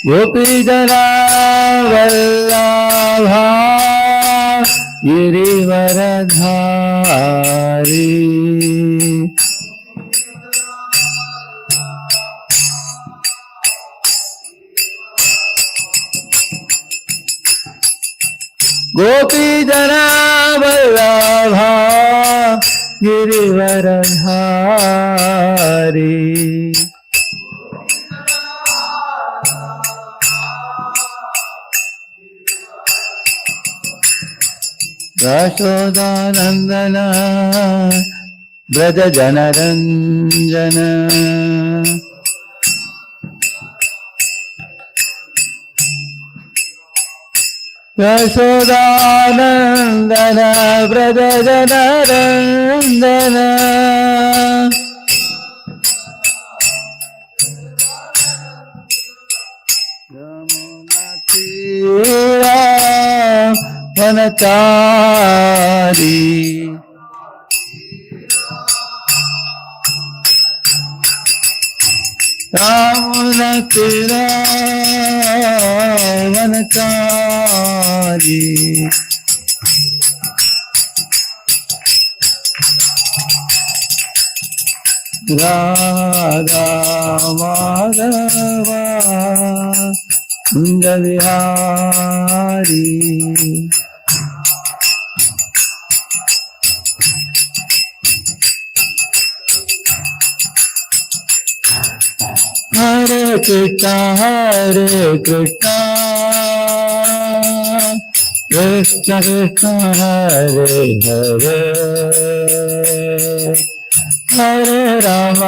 गोपीजना वल्लभा गिरिवरधारी गोपीजना वल्लभा गिरिवरधारी यशोदानंदन ब्रज जनरंजन यशोदानंदन ब्रज जनरंजन यमुना तीरा वनचारी यमुना तीरा वनचारी राधा माधवा कुंज विहारी हरे Krishna Krishna Krishna Hare Hare Hare Ram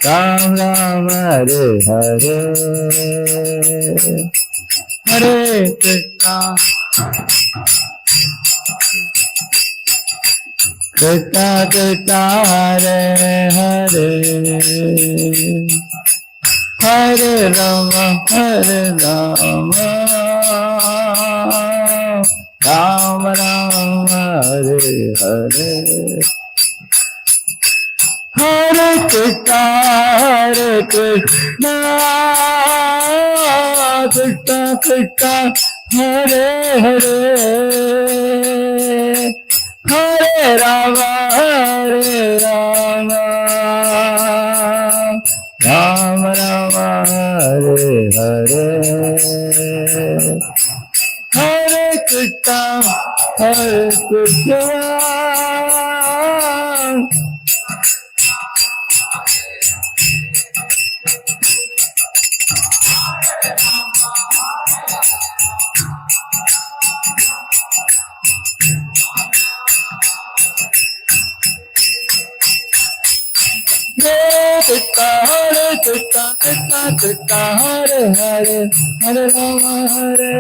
Ram Ram Hare Hare Hare Krishna Krishna Krishna Hare Hare Hare Ram Ram Ram Hare Hare Hare Krishna Krishna Krishna Hare Hare Hare Ram Ram Ram Hare Hare Hare Krishna Hare Krishna, Krishna Krishna, Hare Hare, Hare Rama,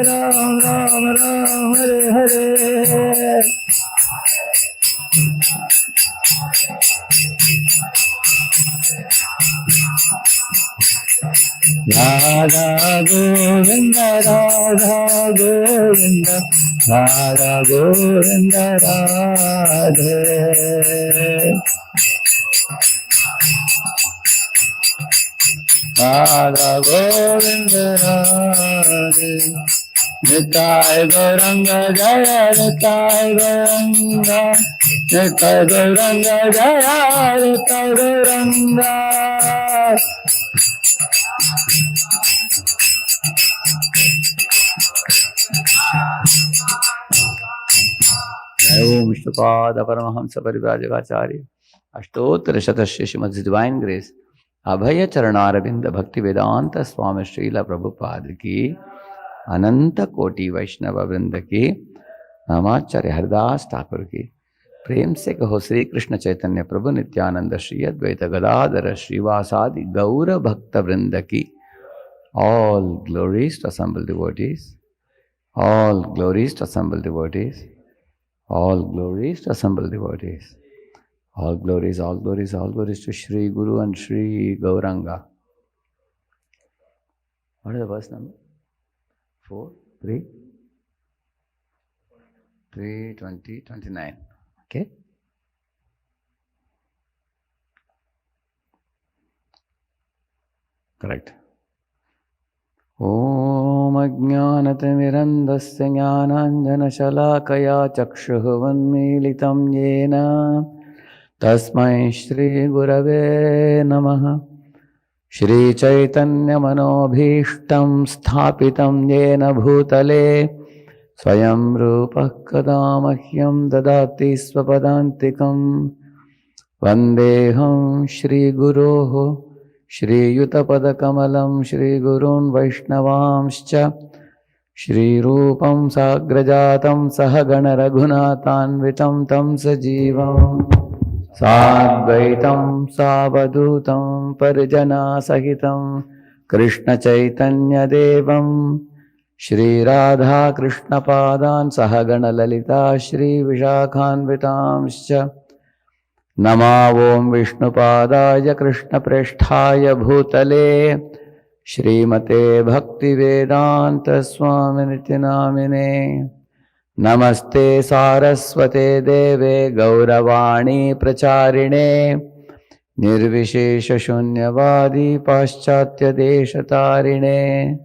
Rama Rama, Hare Hare. Radha Govinda, Radha Govinda, Radha Govinda, Radhe. Radha Govinda Radhe, Nitai Gauranga Jaya, Nitai Gauranga, Nitai Gauranga Jaya, Nitai Gauranga. Om Vishnupada Paramahamsa Parivrajakarya Ashtotara Shatasya Srimad Divine Grace Abhaya Charanaravinda Bhakti Vedanta Swami Srila Prabhupada ki Ananta Koti Vaishnava Vrinda ki Namacharya Haridas Thakur ki प्रेम से कहो श्री कृष्ण चैतन्य प्रभु नित्यानंद श्री अद्वैत गदाधर श्रीवासादि गौर भक्त वृंद की. All glories to assembled devotees, All glories to assembled devotees. All glories to assembled devotees. All glories, all glories, all glories to Shri Guru and Shri Gauranga. What is the verse number? 4, 3, 20, 29. Okay. Correct. Om Ajnanatimirandasya Jnananjanashalakaya Chakshuvannmilitam Yena Tasmai Shri Gurave Namaha. Shri Chaitanya Manobhishtam Sthapitam Yena Bhutale Swayam Rupa Kadamahyam Dadati Swapadantikam Vandeham Shri Guroho Shri Yutapadakamalam Shri Gurun Vaishnavamscha Shri Rupam Sagrajatam Sahagana Raghunathanvitam Tam Sajivam Sadvaitam Savadutam Parijana Sahitam Krishna Chaitanya Devam Shri Radha Krishna Padan Sahagana Lalita Shri Vishakhanvitamscha Nama Om Vishnupadaya Krishna Presthaya Bhutale Shrimate Bhakti Vedanta Swaminiti Namine Namaste Saraswate Deve Gauravani Pracharine Nirvishesha Shunyavadi Paschatya Deshatarine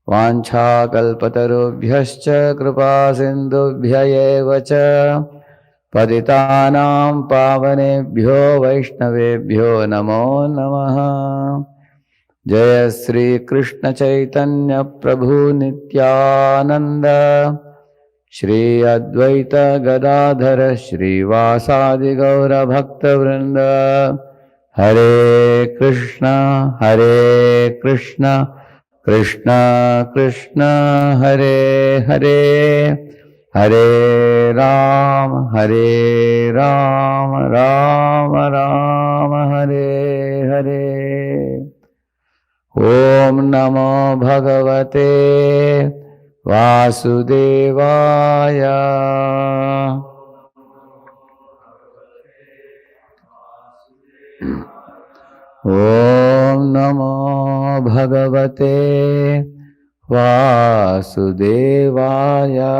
Vancha Kalpatarubhyascha Kripa Sindhubhya Cha Patitanam Pavanebhyo Vaishnavebhyo Namo Namaha. Jaya Sri Krishna Chaitanya Prabhu Nityananda Shri Advaita Gadadhara Shri Vasadi Gaura Bhakta Vrinda. Hare Krishna Krishna Krishna Hare Hare Hare Ram Ram Ram Hare Hare. Om Namo Bhagavate Vasudevaya. Om Namo Bhagavate Vasudevaya.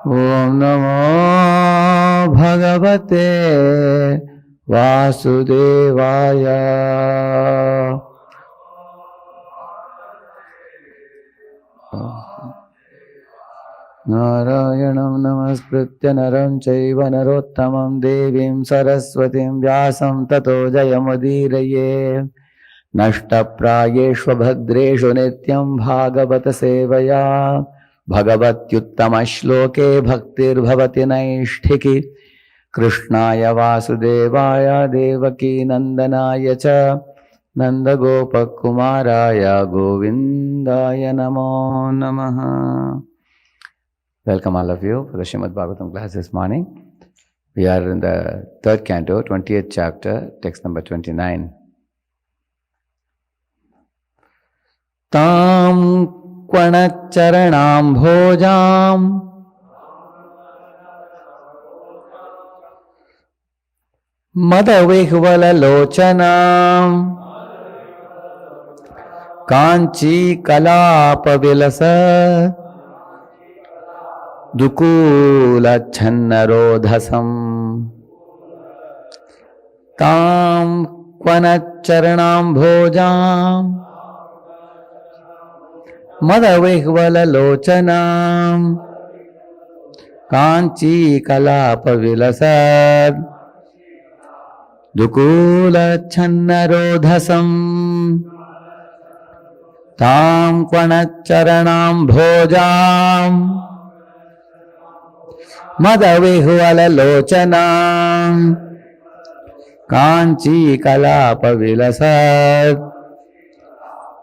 Om Namo Bhagavate Vasudevaya. Narayanam namaskritya naram chaiva narottamam devim saraswatim vyasam tato jayamudiraye. Nashtaprayeshva bhadreshu nityam bhagavata sevaya. Bhagavatyuttama shloke bhaktir bhavati naishthiki. Krishnaya Vasudevaya Devaki Nandanaya Cha Nandagopakumaraya Govindaya Namo Namaha. Welcome all of you for the Srimad Bhagavatam class this morning. We are in the third canto, 20th chapter, text number 29. Tam Kvanacharanam Bhojam Madavihvala Lochanam Kanchi Kalapa Vilasa Dukula Channarodhasam Tam Kvanacharanam Bhojam Madavihvala Lochanam Kanchi Kalapa Vilasa Dukula Channarodhasam Tam Kvanacharanam Bhojam Madavihvala Lochanam Kanchi Kalapa Vilasat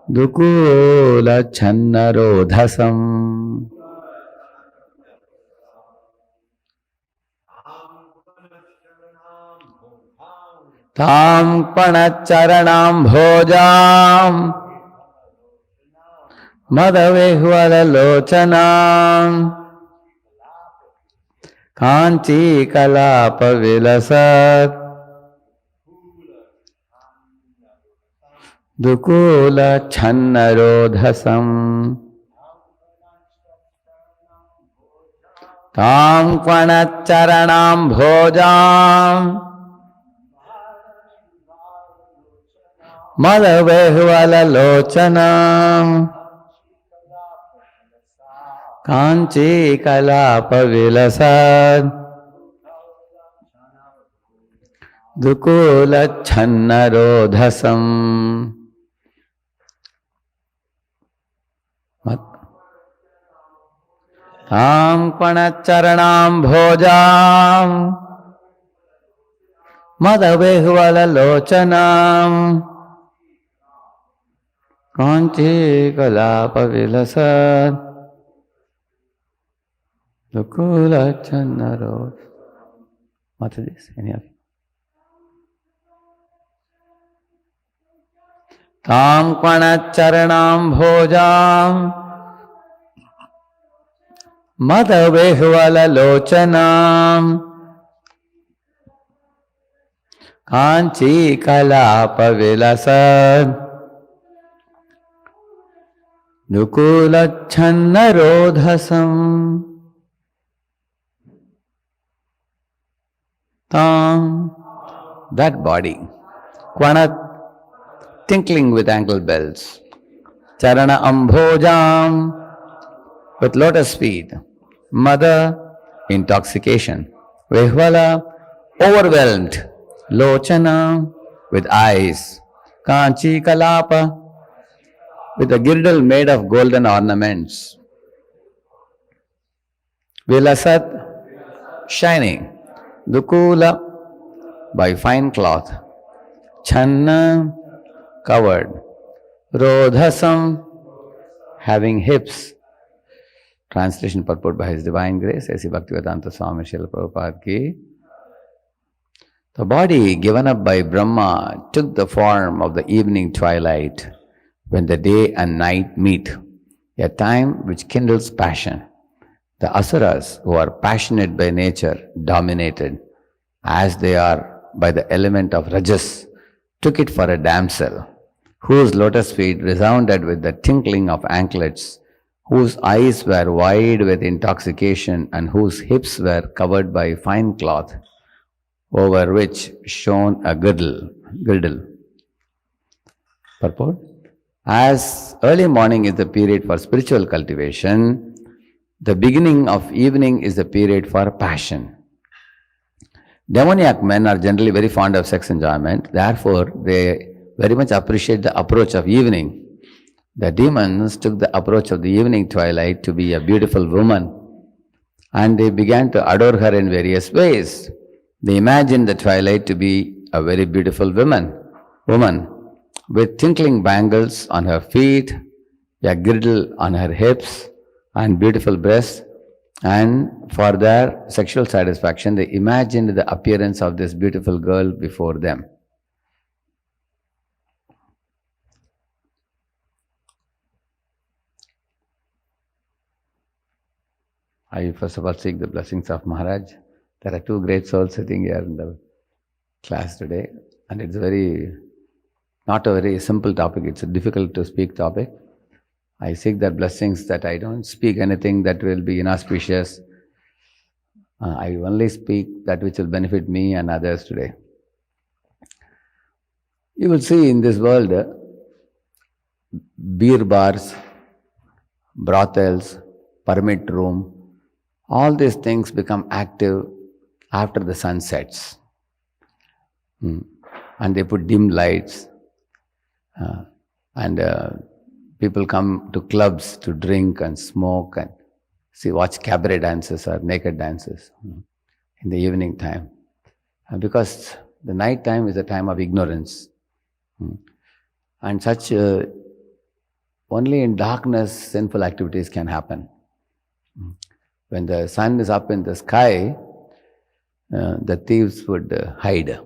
Dukula Channarodhasam. Tam Panacharanam Bhojam Madhavehvala Lochanam Kanchi Kalapa Vilasat Dukula Channarodhasam Tam Panacharanam Bhojam Madhavehvala Lochanam Kanchi Kalapa Vilasad Dukula Channarodhasam. Tam Panacharanam Bhojam Madhavehvala Lochanam Kanchi Kalapa Vilasad Dukula Channarod. What is this? Any of you? Tam Panacharanam Bhojam Madhavehvala Lochanam Kanchi Kalapa Vilasad Dukula Channarodhasam. Tam, that body. Kvanat, tinkling with ankle bells. Charana Ambhojam, with lotus feet. Mother, intoxication. Vehvala, overwhelmed. Lochana, with eyes. Kanchi Kalapa, with a girdle made of golden ornaments. Vilasat, shining. Dukula, by fine cloth. Channa, covered. Rodhasam, having hips. Translation purport by His Divine Grace, A.C. Bhaktivedanta Swami Srila Prabhupada ki. The body given up by Brahma took the form of the evening twilight when the day and night meet, a time which kindles passion. The asuras, who are passionate by nature, dominated, as they are by the element of rajas, took it for a damsel, whose lotus feet resounded with the tinkling of anklets, whose eyes were wide with intoxication, and whose hips were covered by fine cloth, over which shone a girdle. Purport: as early morning is the period for spiritual cultivation, the beginning of evening is the period for passion. Demoniac men are generally very fond of sex enjoyment, therefore they very much appreciate the approach of evening. The demons took the approach of the evening twilight to be a beautiful woman, and they began to adore her in various ways. They imagined the twilight to be a very beautiful woman with tinkling bangles on her feet, a girdle on her hips, and beautiful breasts, and for their sexual satisfaction they imagined the appearance of this beautiful girl before them. I first of all seek the blessings of Maharaj. There are two great souls sitting here in the class today, and it's not a very simple topic, it's a difficult to speak topic. I seek their blessings that I don't speak anything that will be inauspicious. I only speak that which will benefit me and others today. You will see in this world beer bars, brothels, permit room, all these things become active after the sun sets. And they put dim lights, and people come to clubs to drink and smoke and watch cabaret dances or naked dances in the evening time. Because the night time is a time of ignorance. And such only in darkness sinful activities can happen. When the sun is up in the sky, the thieves would hide.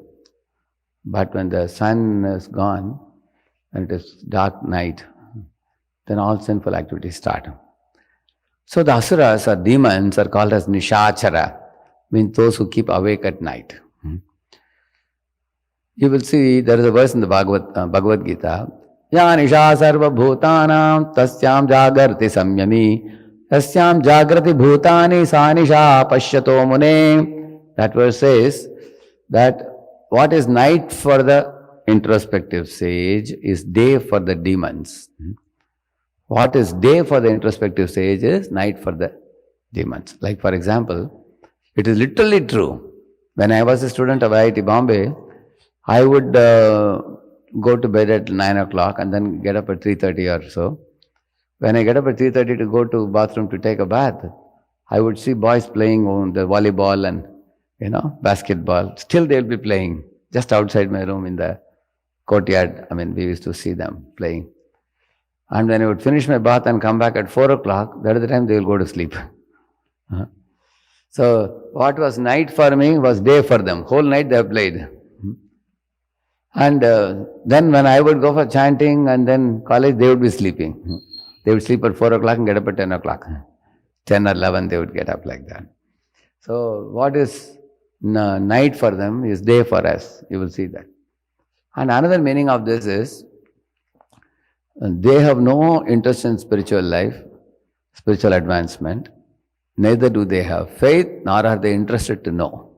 But when the sun is gone and it is dark night, then all sinful activities start. So the asuras or demons are called as nishachara, means those who keep awake at night. You will see there is a verse in the Bhagavad Gita, Ya nisha sarva bhutanam tasyam jagarti samyami tasyam jagrati bhutani sa nisha pashyato mune. That verse says that what is night for the introspective sage is day for the demons. What is day for the introspective sage is night for the demons. Like for example, it is literally true. When I was a student of IIT Bombay, I would go to bed at 9 o'clock and then get up at 3:30 or so. When I get up at 3:30 to go to bathroom to take a bath, I would see boys playing on the volleyball and basketball. Still they'll be playing just outside my room in the courtyard. I mean, we used to see them playing. And when I would finish my bath and come back at 4 o'clock, that is the time they will go to sleep. So what was night for me was day for them. Whole night they have played. And then when I would go for chanting and then college, they would be sleeping. They would sleep at 4 o'clock and get up at 10 o'clock. 10 or 11 they would get up like that. So what is night for them is day for us. You will see that. And another meaning of this is, they have no interest in spiritual life, spiritual advancement. Neither do they have faith, nor are they interested to know.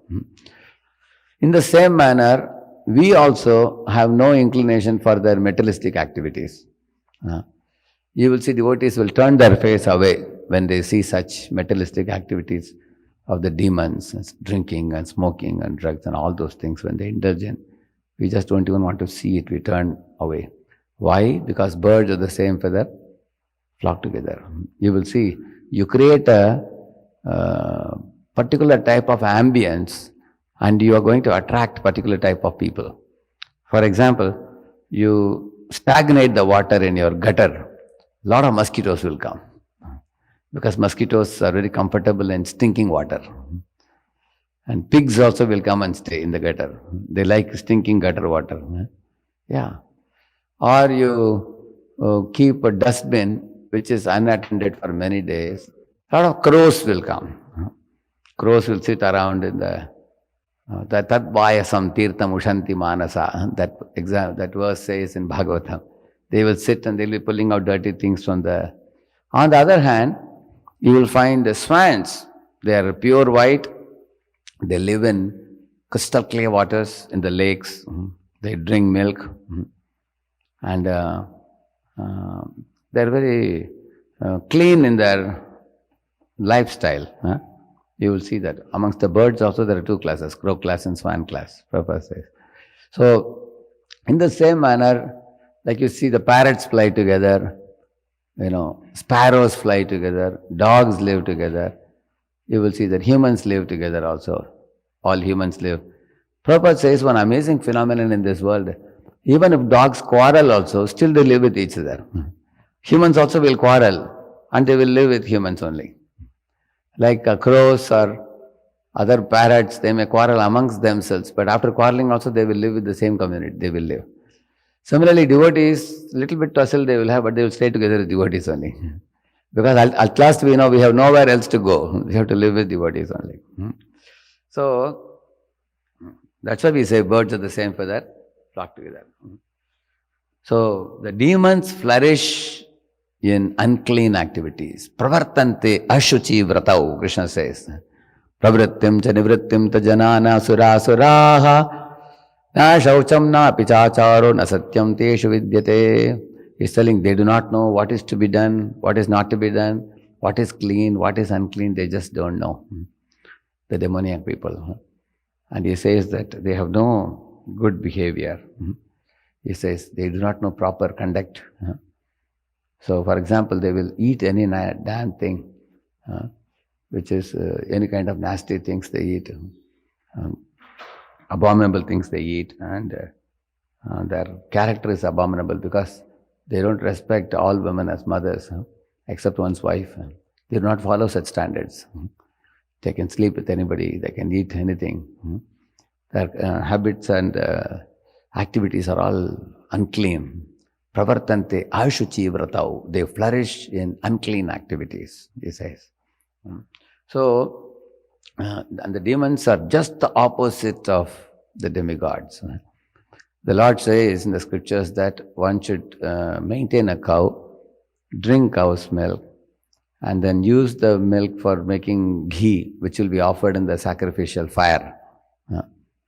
In the same manner, we also have no inclination for their materialistic activities. You will see devotees will turn their face away when they see such materialistic activities of the demons, drinking and smoking and drugs and all those things. When they indulge in, we just don't even want to see it, we turn away. Why? Because birds of the same feather flock together. You will see, you create a particular type of ambience and you are going to attract particular type of people. For example, you stagnate the water in your gutter, a lot of mosquitoes will come. Because mosquitoes are very comfortable in stinking water. And pigs also will come and stay in the gutter. They like stinking gutter water. Yeah. Or you keep a dustbin which is unattended for many days. A lot of crows will come. Crows will sit around in the Tat vayasam tirtam ushanti manasa. That verse says in Bhagavatam. They will sit and they will be pulling out dirty things from the... On the other hand, you will find the swans. They are pure white. They live in crystal clear waters in the lakes. They drink milk. And they are very clean in their lifestyle. You will see that. Amongst the birds also there are two classes, crow class and swan class, Prabhupada says. So, in the same manner, like you see the parrots fly together, sparrows fly together, dogs live together. You will see that humans live together also. All humans live. Prabhupada says one amazing phenomenon in this world. Even if dogs quarrel also, still they live with each other. Humans also will quarrel and they will live with humans only. Like crows or other parrots, they may quarrel amongst themselves, but after quarreling also they will live with the same community, they will live. Similarly, devotees, little bit tussle they will have, but they will stay together with devotees only. Because at last we know we have nowhere else to go. We have to live with devotees only. So, that's why we say birds of the same feather flock together. So, the demons flourish in unclean activities. Pravartante ashuchi vratau, Krishna says. Pravrittim cha nivrittim ta janana surasuraha na shaucham na pichacharo na satyam teshu vidyate. He's telling they do not know what is to be done, what is not to be done, what is clean, what is unclean, they just don't know. The demoniac people. And he says that they have no good behavior. He says they do not know proper conduct. So, for example, they will eat any damn thing, which is any kind of nasty things they eat, abominable things they eat, and their character is abominable because they don't respect all women as mothers, except one's wife. They do not follow such standards. They can sleep with anybody, they can eat anything. Their habits and activities are all unclean. Pravartante ashuchi vratau. They flourish in unclean activities, he says. So, and the demons are just the opposite of the demigods. The Lord says in the scriptures that one should maintain a cow, drink cow's milk, and then use the milk for making ghee, which will be offered in the sacrificial fire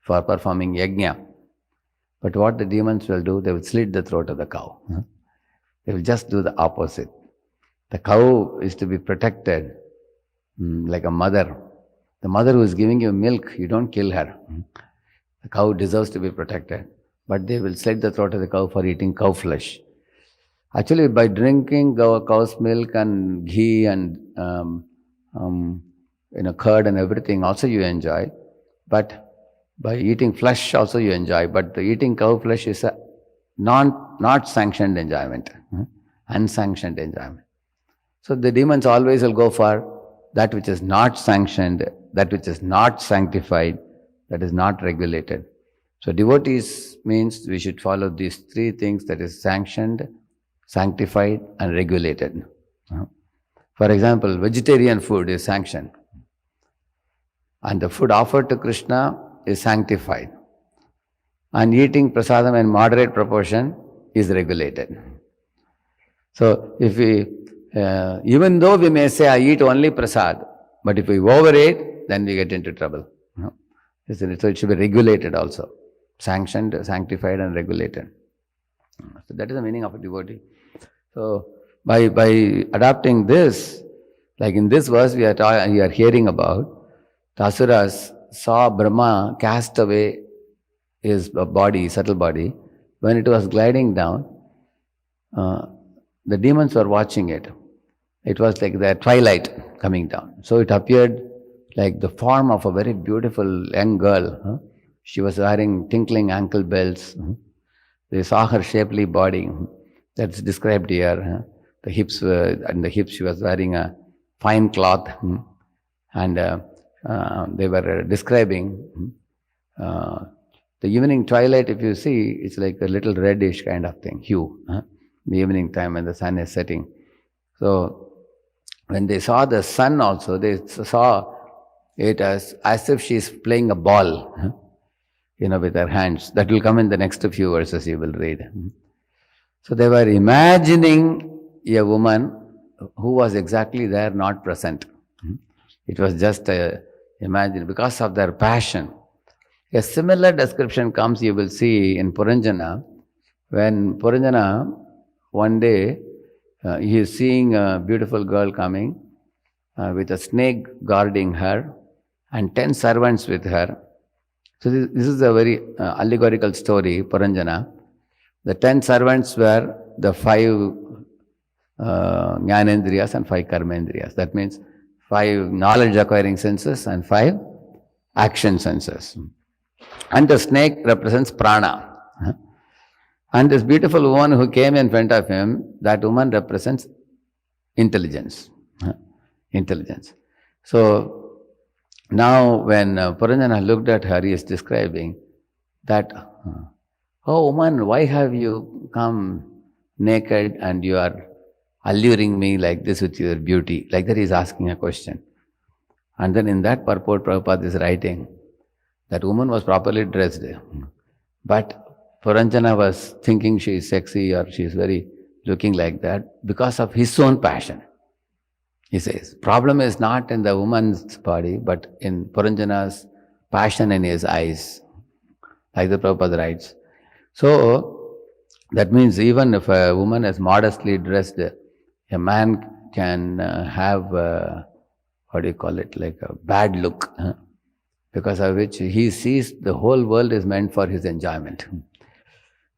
for performing yajna. But what the demons will do, they will slit the throat of the cow. They will just do the opposite. The cow is to be protected like a mother. The mother who is giving you milk, you don't kill her. The cow deserves to be protected. But they will slit the throat of the cow for eating cow flesh. Actually, by drinking cow's milk and ghee and curd and everything, also you enjoy. But by eating flesh also you enjoy. But the eating cow flesh is a not sanctioned enjoyment, unsanctioned enjoyment. So the demons always will go for that which is not sanctioned, that which is not sanctified, that is not regulated. So devotees means we should follow these three things, that is sanctioned, sanctified and regulated. For example, vegetarian food is sanctioned. And the food offered to Krishna is sanctified. And eating prasadam in moderate proportion is regulated. So if we, even though we may say, I eat only prasad, but if we overeat, then we get into trouble. Isn't it? So it should be regulated also. Sanctioned, sanctified and regulated. So that is the meaning of a devotee. So by adopting this, like in this verse we are hearing about, the Asuras saw Brahma cast away his body, subtle body. When it was gliding down, the demons were watching it. It was like the twilight coming down. So it appeared like the form of a very beautiful young girl. She was wearing tinkling ankle bells. They saw her shapely body. That's described here. The hips and the hips she was wearing a fine cloth. And they were describing the evening twilight. If you see, it's like a little reddish kind of thing, hue. The evening time when the sun is setting. So when they saw the sun also, they saw it as if she is playing a ball, with her hands. That will come in the next few verses you will read. So they were imagining a woman who was exactly there, not present. It was just imagined because of their passion. A similar description comes, you will see in Puranjana. When Puranjana, one day, he is seeing a beautiful girl coming with a snake guarding her and 10 servants with her. So this is a very allegorical story, Puranjana. The 10 servants were the 5 jnanendriyas and 5 karmendriyas. That means 5 knowledge acquiring senses and 5 action senses. And the snake represents prana. And this beautiful woman who came in front of him, that woman represents intelligence. Intelligence. So now when Puranjana looked at her, he is describing that, oh woman, why have you come naked and you are alluring me like this with your beauty? Like that he is asking a question. And then in that purport, Prabhupada is writing, that woman was properly dressed. But Puranjana was thinking she is sexy or she is very looking like that because of his own passion. He says, problem is not in the woman's body, but in Puranjana's passion in his eyes. Like the Prabhupada writes. So, that means even if a woman is modestly dressed, a man can have, like a bad look, because of which he sees the whole world is meant for his enjoyment.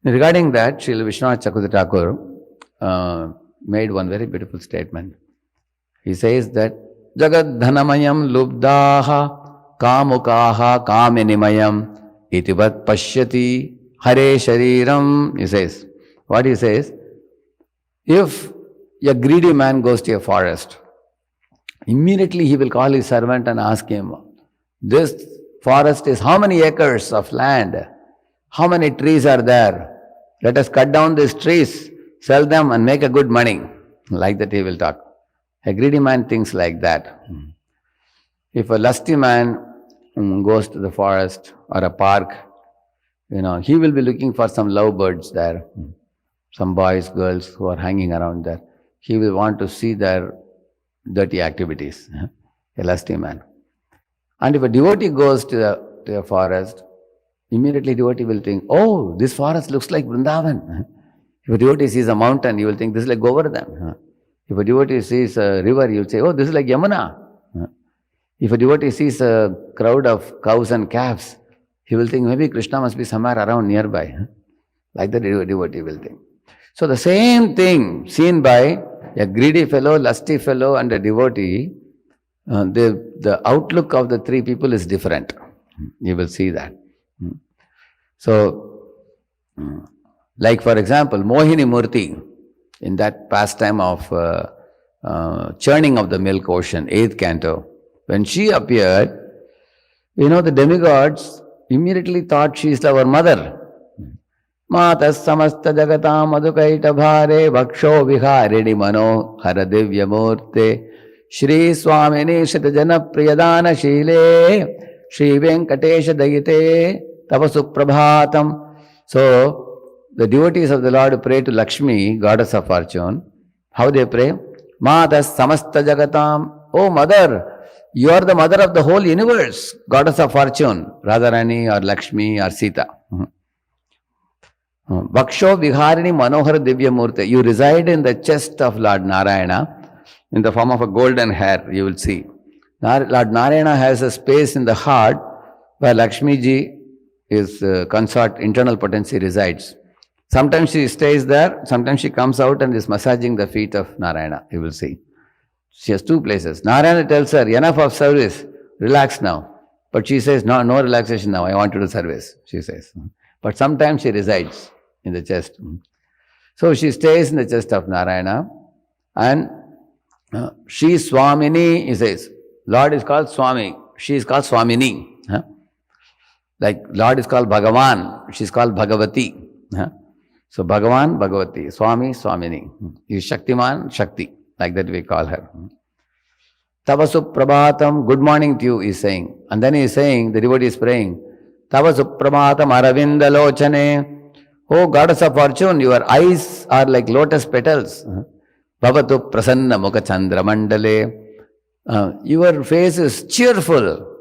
Regarding that, Srila Vishwanath Chakravarti Thakur made one very beautiful statement. He says that, Jagad dhanamayam lubdaha kamukaha kaminimayam itivat pashyati hare shariram. He says, what he says, if a greedy man goes to a forest, immediately he will call his servant and ask him, this forest is how many acres of land? How many trees are there? Let us cut down these trees, sell them and make a good money. Like that he will talk. A greedy man thinks like that. If a lusty man goes to the forest or a park, he will be looking for some lovebirds there, some boys, girls who are hanging around there. He will want to see their dirty activities, a lusty man. And if a devotee goes to a forest, immediately devotee will think, oh, this forest looks like Vrindavan. If a devotee sees a mountain, he will think, this is like Govardhan. If a devotee sees a river, he will say, oh, this is like Yamuna. If a devotee sees a crowd of cows and calves, he will think, maybe Krishna must be somewhere around nearby. Like that devotee will think. So the same thing seen by a greedy fellow, lusty fellow and a devotee, the outlook of the three people is different. You will see that. So, like for example, Mohini Murti, in that pastime of churning of the milk ocean, 8th canto, when she appeared, the demigods immediately thought she is our mother. Matas samasta jagatam madhukaita bhare bhaksho viharidi mano hara divya murte Shri Swamini Shatajana Priyadana Shile Shri Venkatesha Dayite Tapasu Prabhatam. So, the devotees of the Lord pray to Lakshmi, goddess of fortune. How they pray? Matas samasta jagatam. Oh mother, you are the mother of the whole universe, goddess of fortune, Radharani or Lakshmi or Sita. Bhaksho Viharini Manohar Divya Murti. You reside in the chest of Lord Narayana in the form of a golden hair, you will see. Lord Narayana has a space in the heart where Lakshmi ji, his consort, internal potency, resides. Sometimes she stays there, sometimes she comes out and is massaging the feet of Narayana, you will see. She has two places. Narayana tells her, enough of service, relax now. But she says, no relaxation now, I want to do service, she says. But sometimes she resides in the chest. So she stays in the chest of Narayana and she Swamini, he says. Lord is called Swami, she is called Swamini. Like Lord is called Bhagavan, she is called Bhagavati. So Bhagavan, Bhagavati, Swami, Swamini. He is Shaktiman, Shakti. Like that we call her. Tavasu Prabhatam, good morning to you, he is saying. And then he is saying, the devotee is praying, Tavasu Prabhatam Aravinda Lochane. Oh goddess of fortune, your eyes are like lotus petals. Bhavatu Prasanna Mukha Chandra Mandale. Your face is cheerful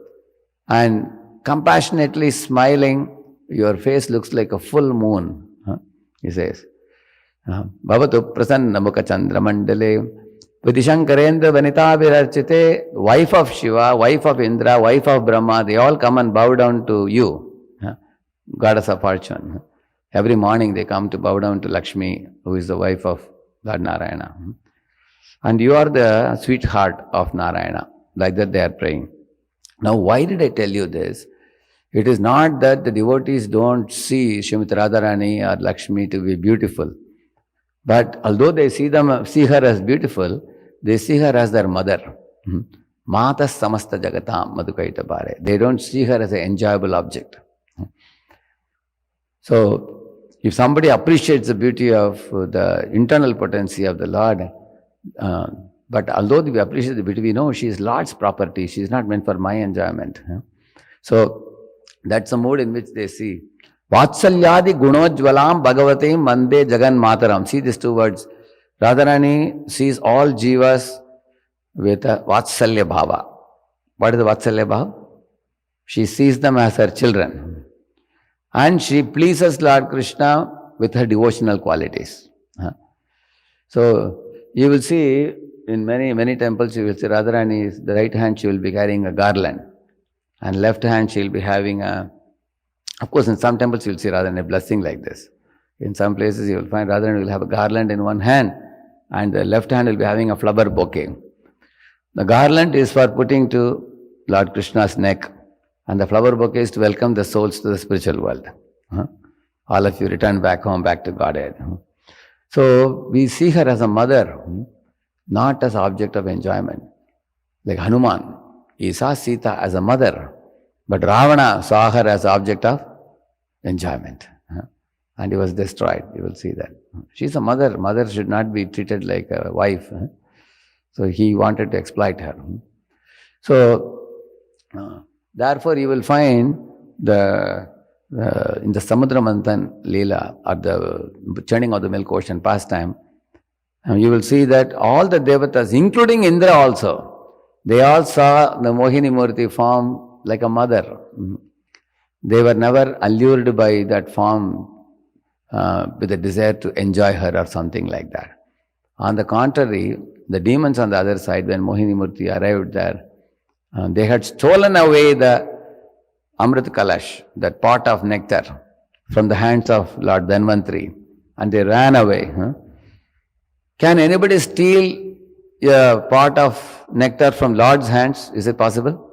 and compassionately smiling. Your face looks like a full moon, he says. Bhavatu Prasanna Mukha Chandra Mandale. Vidishankarendra Vanita Virarchite, wife of Shiva, wife of Indra, wife of Brahma, they all come and bow down to you, goddess of fortune. Every morning they come to bow down to Lakshmi, who is the wife of Lord Narayana. And you are the sweetheart of Narayana. Like that they are praying. Now why did I tell you this? It is not that the devotees don't see Srimati Radharani or Lakshmi to be beautiful. But although they see her as beautiful, they see her as their mother. Matas samasta jagatam madhukaita bhare. They don't see her as an enjoyable object. So, if somebody appreciates the beauty of the internal potency of the Lord, but although we appreciate the beauty, we know she is Lord's property. She is not meant for my enjoyment. So, that's the mood in which they see. Vatsalyadi gunojvalam bhagavatim mande jagan mataram. See these two words. Radharani sees all jivas with a vatsalya bhava. What is the vatsalya bhava? She sees them as her children. And she pleases Lord Krishna with her devotional qualities. So, you will see in many temples, you will see Radharani, the right hand she will be carrying a garland. And left hand she will be having of course in some temples you will see Radharani blessing like this. In some places you will find Radharani will have a garland in one hand and the left hand will be having a flower bouquet. The garland is for putting to Lord Krishna's neck. And the flower bouquet is to welcome the souls to the spiritual world. All of you return back home, back to Godhead. So, we see her as a mother, not as object of enjoyment. Like Hanuman, he saw Sita as a mother, but Ravana saw her as object of enjoyment. And he was destroyed. You will see that. She's a mother. Mother should not be treated like a wife. So he wanted to exploit her. So, therefore, you will find in the Samudra Manthan Leela, or the churning of the milk ocean pastime, you will see that all the devatas, including Indra also, they all saw the Mohini Murti form like a mother. They were never allured by that form with a desire to enjoy her or something like that. On the contrary, the demons on the other side, when Mohini Murti arrived there, they had stolen away the Amrit Kalash, that pot of nectar, from the hands of Lord Dhanvantri, and they ran away. Can anybody steal a pot of nectar from Lord's hands? Is it possible?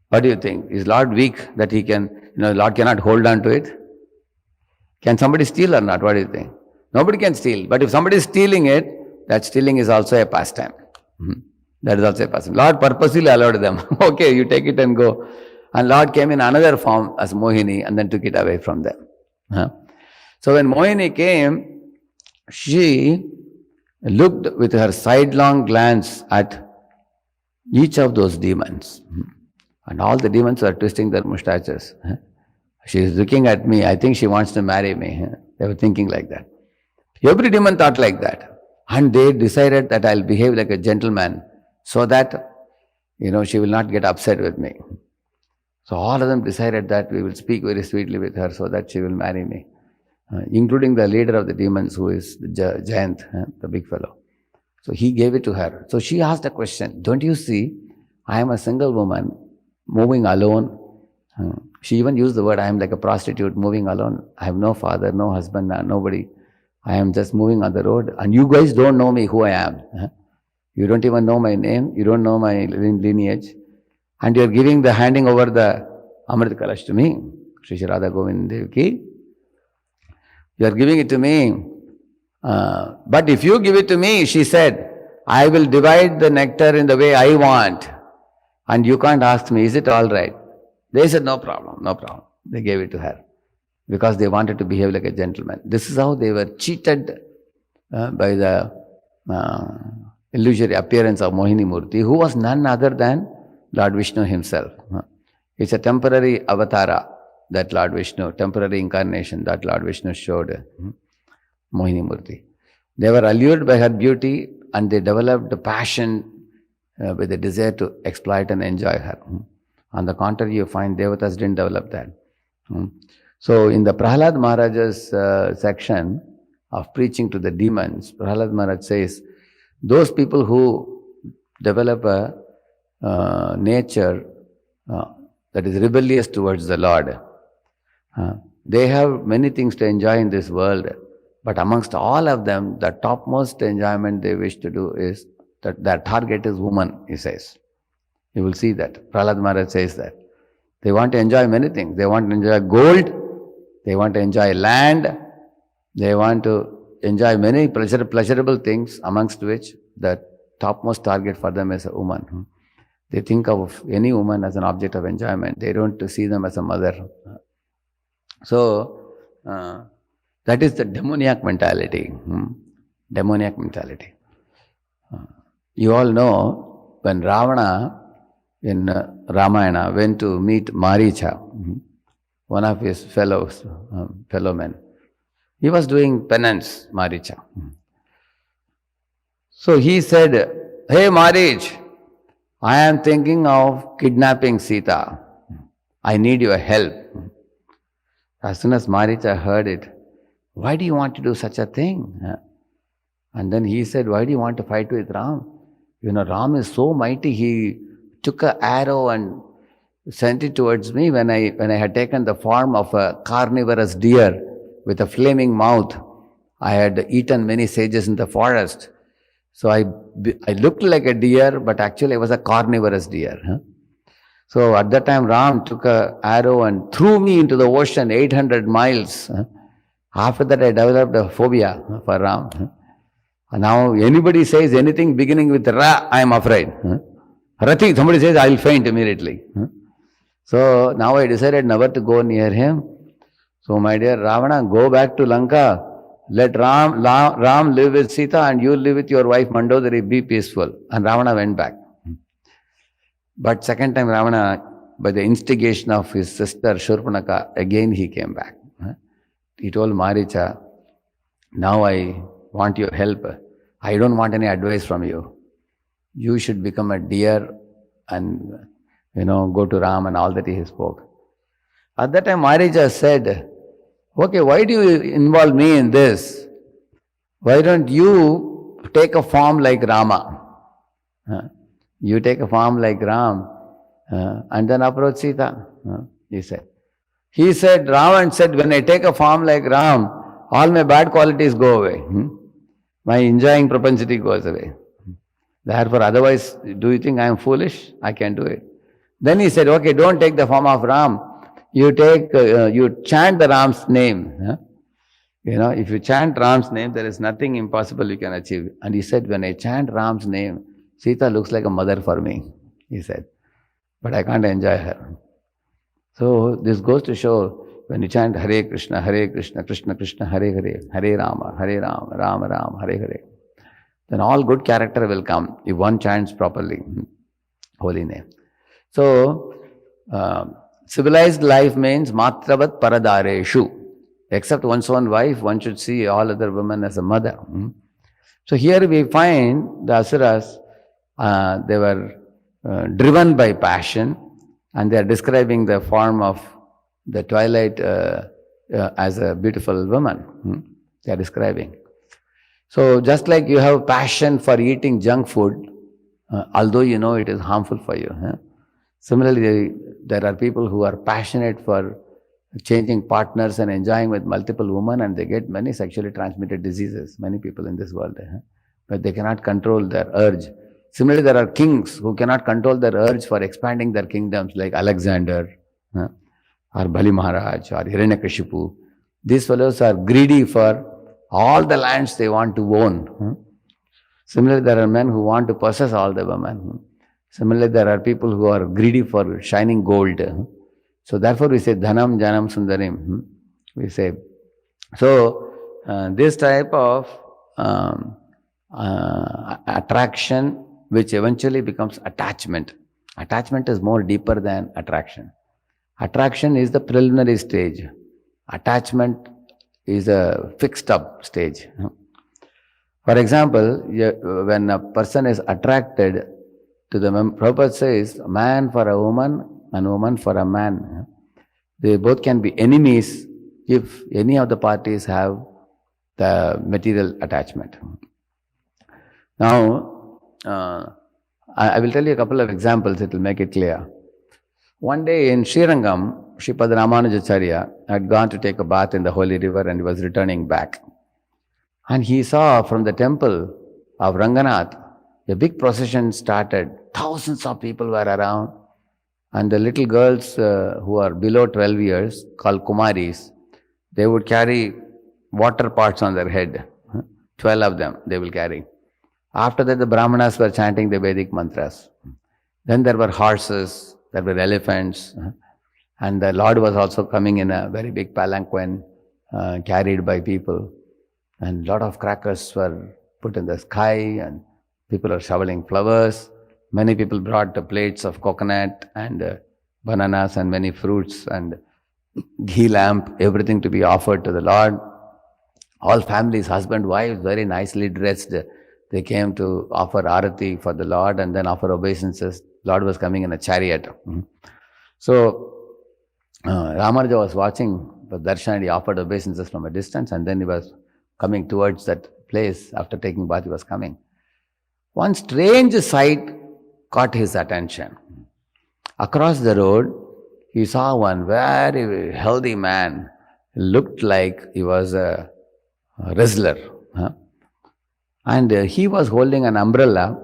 What do you think? Is Lord weak that he can, Lord cannot hold on to it? Can somebody steal or not? What do you think? Nobody can steal. But if somebody is stealing it, that stealing is also a pastime. That is also a pastime. Lord purposely allowed them. Okay, you take it and go. And Lord came in another form as Mohini and then took it away from them. So when Mohini came, she looked with her sidelong glance at each of those demons. And all the demons were twisting their mustaches. She is looking at me. I think she wants to marry me. They were thinking like that. Every demon thought like that. And they decided that I'll behave like a gentleman so that, she will not get upset with me. So all of them decided that we will speak very sweetly with her so that she will marry me. Including the leader of the demons, who is the giant, the big fellow. So he gave it to her. So she asked a question, don't you see, I am a single woman moving alone. She even used the word, I am like a prostitute moving alone. I have no father, no husband, nobody. I am just moving on the road. And you guys don't know me, who I am. You don't even know my name. You don't know my lineage. And you are handing over the Amrit Kalash to me. Shri Radha Govind Devaki. You are giving it to me. But if you give it to me, she said, I will divide the nectar in the way I want. And you can't ask me, is it all right? They said, no problem, no problem. They gave it to her because they wanted to behave like a gentleman. This is how they were cheated by the illusory appearance of Mohini Murti, who was none other than Lord Vishnu himself. It's a temporary avatara, that Lord Vishnu, temporary incarnation that Lord Vishnu showed Mohini Murti. They were allured by her beauty and they developed a passion with a desire to exploit and enjoy her. On the contrary, you find Devatas didn't develop that. So in the Prahlad Maharaja's section of preaching to the demons, Prahlad Maharaj says, those people who develop a nature that is rebellious towards the Lord, they have many things to enjoy in this world, but amongst all of them, the topmost enjoyment they wish to do is that their target is woman, he says. You will see that. Prahlad Maharaj says that. They want to enjoy many things. They want to enjoy gold, they want to enjoy land, they want to enjoy many pleasurable things, amongst which the topmost target for them is a woman. They think of any woman as an object of enjoyment. They don't see them as a mother. So, that is the demoniac mentality. Demoniac mentality. You all know when Ravana in Ramayana went to meet Maricha, one of his fellow men. He was doing penance, Maricha. So he said, hey Marich, I am thinking of kidnapping Sita. I need your help. As soon as Maricha heard it, why do you want to do such a thing? And then he said, why do you want to fight with Ram? Ram is so mighty, he took an arrow and sent it towards me when I had taken the form of a carnivorous deer with a flaming mouth. I had eaten many sages in the forest. So I looked like a deer, but actually I was a carnivorous deer. So at that time, Ram took an arrow and threw me into the ocean 800 miles. After that, I developed a phobia for Ram. And now anybody says anything beginning with Ra, I am afraid. Rati, somebody says, I will faint immediately. So now I decided never to go near him. So my dear Ravana, go back to Lanka. Let Ram live with Sita and you live with your wife Mandodari, be peaceful. And Ravana went back. But second time Ravana, by the instigation of his sister Shurpanaka, again he came back. He told Maricha, now I want your help. I don't want any advice from you. You should become a deer and, go to Ram and all that he spoke. At that time Maricha said, okay, why do you involve me in this? Why don't you take a form like Rama? You take a form like Ram and then approach Sita, he said. He said, Ravan said, when I take a form like Ram, all my bad qualities go away. My enjoying propensity goes away. Therefore, otherwise, do you think I am foolish? I can do it. Then he said, okay, don't take the form of Ram. You chant the Ram's name. If you chant Ram's name, there is nothing impossible you can achieve. And he said, when I chant Ram's name, Sita looks like a mother for me, he said. But I can't enjoy her. So this goes to show, when you chant Hare Krishna, Krishna Krishna, Hare Hare, Hare Rama, Rama Rama, Hare Hare, then all good character will come if one chants properly, holy name. So, civilized life means matravat paradareshu. Except one's own wife, one should see all other women as a mother. So here we find the Asuras, they were driven by passion, and they are describing the form of the twilight as a beautiful woman. They are describing. So just like you have passion for eating junk food, although you know it is harmful for you. Similarly, there are people who are passionate for changing partners and enjoying with multiple women, and they get many sexually transmitted diseases, many people in this world. But they cannot control their urge. Similarly, there are kings who cannot control their urge for expanding their kingdoms, like Alexander, or Bali Maharaj, or Hiranyakashipu. These fellows are greedy for all the lands they want to own. Similarly, there are men who want to possess all the women. Similarly, there are people who are greedy for shining gold. So therefore we say Dhanam Janam Sundarim. We say. So this type of attraction, which eventually becomes attachment. Attachment is more deeper than attraction. Attraction is the preliminary stage. Attachment is a fixed up stage. For example, when a person is attracted to the Prabhupada says, a man for a woman and woman for a man. They both can be enemies if any of the parties have the material attachment. Now, I will tell you a couple of examples, it will make it clear. One day in Srirangam, Sripad Ramanujacharya had gone to take a bath in the holy river and he was returning back. And he saw from the temple of Ranganath, a big procession started. Thousands of people were around. And the little girls who are below 12 years, called Kumaris, they would carry water pots on their head. 12 of them they will carry. After that, the Brahmanas were chanting the Vedic mantras. Then there were horses, there were elephants, and the Lord was also coming in a very big palanquin carried by people. And a lot of crackers were put in the sky, and people are shoveling flowers. Many people brought plates of coconut and bananas and many fruits and ghee lamp, everything to be offered to the Lord. All families, husband, wives, very nicely dressed. They came to offer arati for the Lord and then offer obeisances. Lord was coming in a chariot. So Ramanuja was watching the darshan, he offered obeisances from a distance, and then he was coming towards that place. After taking bath, he was coming. One strange sight caught his attention. Across the road, he saw one very healthy man. He looked like he was a wrestler. And he was holding an umbrella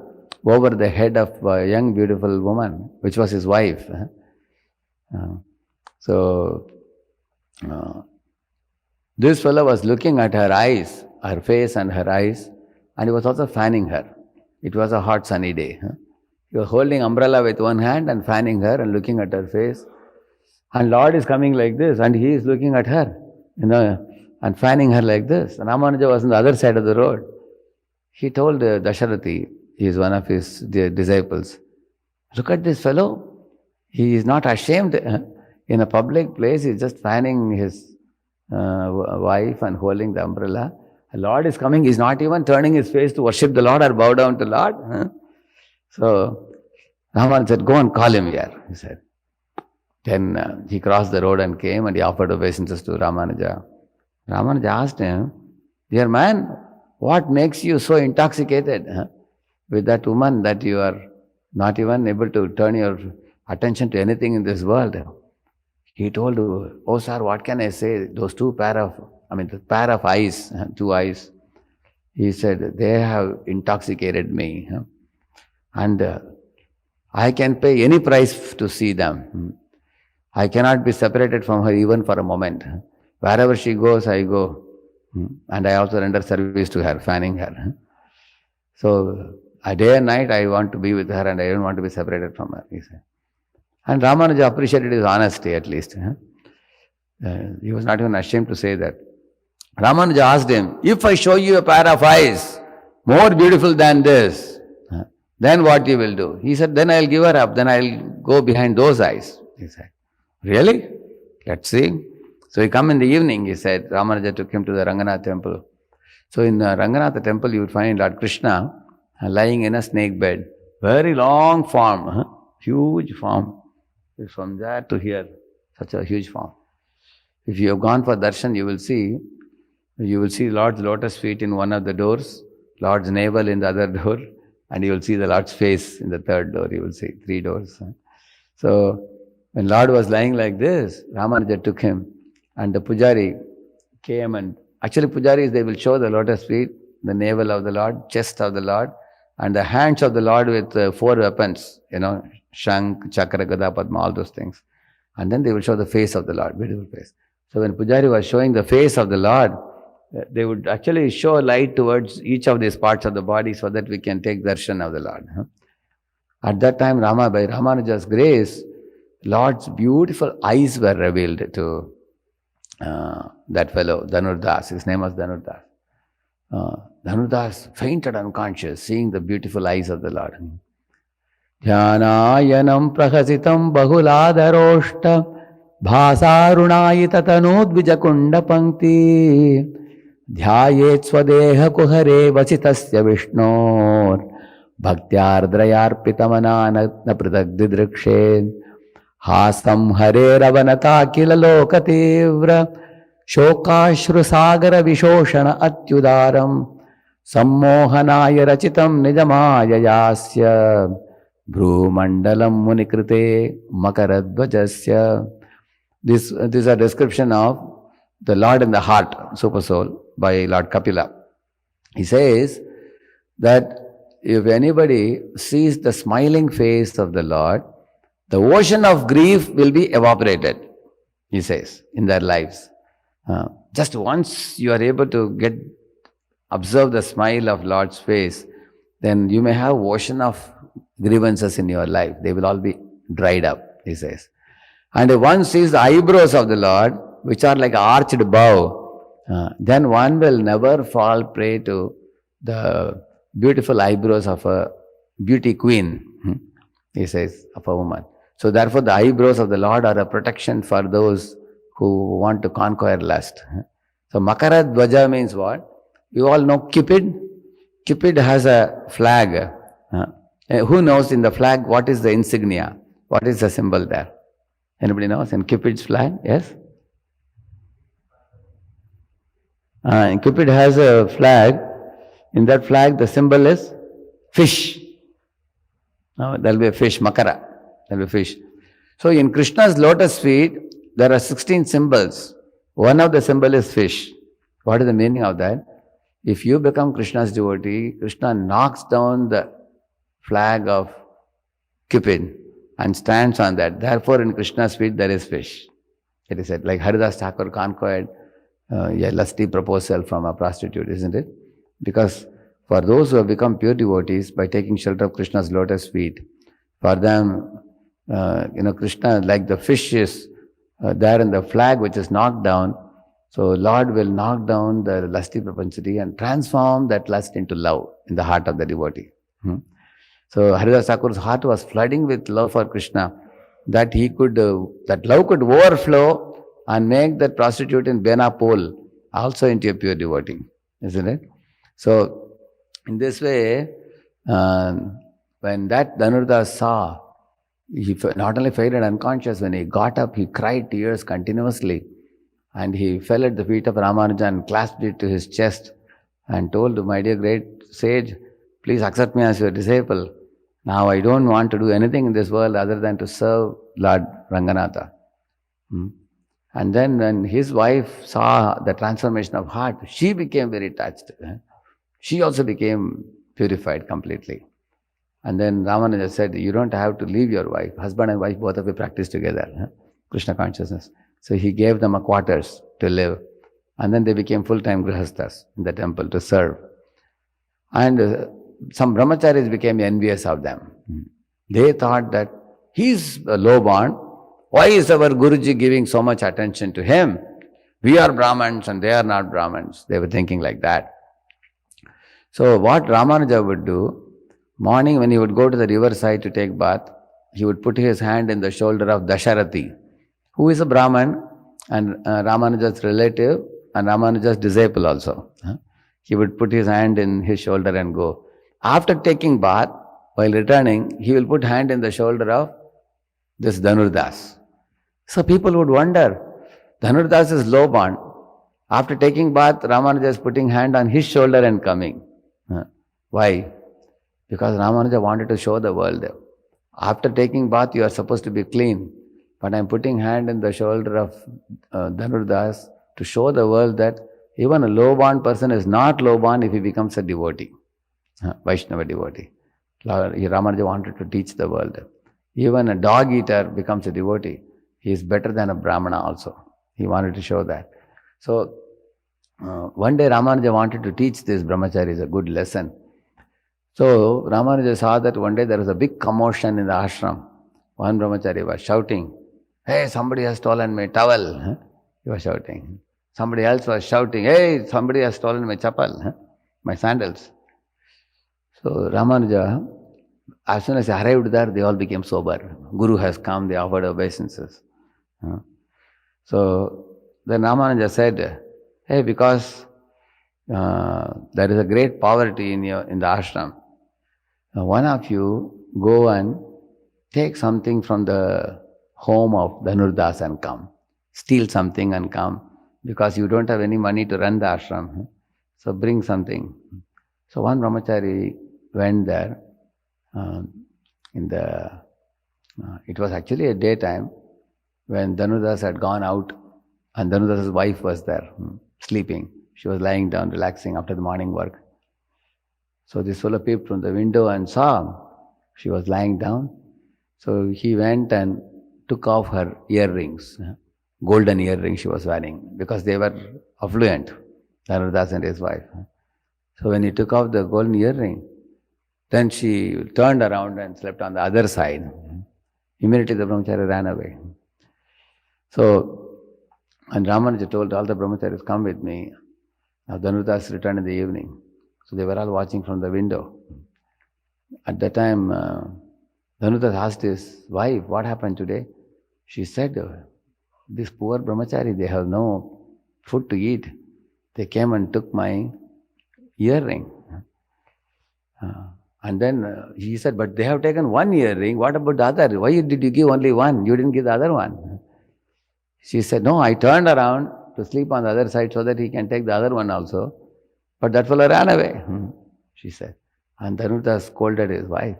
over the head of a young beautiful woman, which was his wife. This fellow was looking at her eyes, her face and her eyes, and he was also fanning her. It was a hot sunny day. He was holding umbrella with one hand and fanning her and looking at her face. And Lord is coming like this and he is looking at her. and fanning her like this. Ramanuja was on the other side of the road. He told Dasharathi, he is one of his disciples, look at this fellow. He is not ashamed in a public place. He is just fanning his wife and holding the umbrella. The Lord is coming. He is not even turning his face to worship the Lord or bow down to the Lord. So Ramanuja said, go and call him here, he said. Then he crossed the road and came and he offered obeisances to Ramanuja. Ramanuja asked him, dear man, what makes you so intoxicated with that woman that you are not even able to turn your attention to anything in this world? He told, oh sir, what can I say? Those the pair of eyes, two eyes, he said, they have intoxicated me. And I can pay any price to see them. I cannot be separated from her even for a moment. Wherever she goes, I go. And I also render service to her, fanning her. So, a day and night I want to be with her and I don't want to be separated from her, he said. And Ramanuja appreciated his honesty at least. He was not even ashamed to say that. Ramanuja asked him, if I show you a pair of eyes more beautiful than this, then what you will do? He said, then I'll give her up, then I'll go behind those eyes. He said, really? Let's see. So he come in the evening, he said. Ramanuja took him to the Ranganath temple. So in Ranganath temple, you would find Lord Krishna lying in a snake bed. Very long form, huge form. It's from there to here, such a huge form. If you have gone for darshan, you will see Lord's lotus feet in one of the doors, Lord's navel in the other door, and you will see the Lord's face in the third door. You will see 3 doors. So when Lord was lying like this, Ramanuja took him, and the pujari came, and actually pujaris, they will show the lotus feet, the navel of the Lord, chest of the Lord, and the hands of the Lord with 4 weapons, Shank, Chakra, Gada, Padma, all those things. And then they will show the face of the Lord, beautiful face. So when pujari was showing the face of the Lord, they would actually show light towards each of these parts of the body so that we can take darshan of the Lord. At that time, by Ramanuja's grace, Lord's beautiful eyes were revealed to that fellow, Dhanudas. His name was Dhanudas. Dhanudas fainted unconscious, seeing the beautiful eyes of the Lord. Dhyanayanam prahasitam bahuladaroshta bhasarunayita tanodvijakunda pankti dhyayet swadeha kuhare vasitasya vishnor bhaktyardrayarpitamana pridagdidrikshed hasam hare ravanata kila lokatevra shokashru vishoshana atyudaram sammohanaya rachitam nijamayayasya bhrumandalam munikrite makaradvajasya. This is a description of the Lord in the heart, super soul, by Lord Kapila. He says that if anybody sees the smiling face of the Lord, the ocean of grief will be evaporated, he says, in their lives. Just once you are able to observe the smile of Lord's face, then you may have ocean of grievances in your life. They will all be dried up, he says. And if one sees the eyebrows of the Lord, which are like arched bow, then one will never fall prey to the beautiful eyebrows of a beauty queen, he says, of a woman. So therefore the eyebrows of the Lord are a protection for those who want to conquer lust. So Makara Dvaja means what? You all know Cupid? Cupid has a flag. Who knows in the flag what is the insignia? What is the symbol there? Anybody knows? In Cupid's flag? Yes? Cupid has a flag. In that flag the symbol is fish. There will be a fish, Makara. There will be fish. So in Krishna's lotus feet, there are 16 symbols. One of the symbol is fish. What is the meaning of that? If you become Krishna's devotee, Krishna knocks down the flag of Cupid and stands on that. Therefore in Krishna's feet there is fish. It is said, like Haridas Thakur conquered a lusty proposal from a prostitute, isn't it? Because for those who have become pure devotees by taking shelter of Krishna's lotus feet, for them, Krishna, like the fish is there in the flag which is knocked down, So Lord will knock down the lusty propensity and transform that lust into love in the heart of the devotee. So Haridas Thakur's heart was flooding with love for Krishna, that that love could overflow and make that prostitute in Benapole also into a pure devotee, isn't it? So in this way, when that Dhanudas saw, he not only fell unconscious, when he got up, he cried tears continuously. And he fell at the feet of Ramanuja and clasped it to his chest and told, my dear great sage, please accept me as your disciple. Now I don't want to do anything in this world other than to serve Lord Ranganatha. And then when his wife saw the transformation of heart, she became very touched. She also became purified completely. And then Ramanuja said, you don't have to leave your wife. Husband and wife, both of you practice together, Krishna consciousness. So he gave them a quarters to live. And then they became full-time grihasthas in the temple to serve. And some brahmacharis became envious of them. They thought that he's low-born. Why is our Guruji giving so much attention to him? We are Brahmins and they are not Brahmins. They were thinking like that. So what Ramanuja would do, morning when he would go to the riverside to take bath, he would put his hand in the shoulder of Dasharathi, who is a Brahman and Ramanuja's relative and Ramanuja's disciple also. He would put his hand in his shoulder and go. After taking bath, while returning, he will put hand in the shoulder of this Dhanudas. So people would wonder, Dhanudas is low-born. After taking bath, Ramanuja is putting hand on his shoulder and coming. Why? Because Ramanuja wanted to show the world. After taking bath, you are supposed to be clean. But I am putting hand in the shoulder of Dhanudas to show the world that even a low-born person is not low-born if he becomes a devotee, Vaishnava devotee. Ramanuja wanted to teach the world. Even a dog-eater becomes a devotee. He is better than a Brahmana also. He wanted to show that. So, one day Ramanuja wanted to teach these brahmacharis a good lesson. So, Ramanuja saw that one day there was a big commotion in the ashram. One brahmachari was shouting, hey, somebody has stolen my towel. He was shouting. Somebody else was shouting, hey, somebody has stolen my chapal, my sandals. So Ramanuja, as soon as he arrived there, they all became sober. Guru has come, they offered obeisances. So then Ramanuja said, hey, because there is a great poverty in the ashram, one of you go and take something from the home of Dhanudas and come. Steal something and come, because you don't have any money to run the ashram. So bring something. So one brahmachari went there. It was actually a daytime when Dhanudas had gone out and Dhanudas' wife was there, sleeping. She was lying down, relaxing after the morning work. So this fellow peeped from the window and saw she was lying down. So he went and took off her earrings, golden earrings she was wearing, because they were affluent, Dhanudas and his wife. So when he took off the golden earring, then she turned around and slept on the other side. Immediately the brahmachari ran away. So, and Ramanuja told all the brahmacharis, come with me. Now Dhanudas returned in the evening. So they were all watching from the window. At that time, Dhanudas asked his wife, what happened today? She said, this poor brahmachari, they have no food to eat. They came and took my earring. And then he said, but they have taken one earring, what about the other? Why did you give only one? You didn't give the other one. She said, no, I turned around to sleep on the other side so that he can take the other one also. But that fellow ran away, she said. And Dhanudas scolded his wife.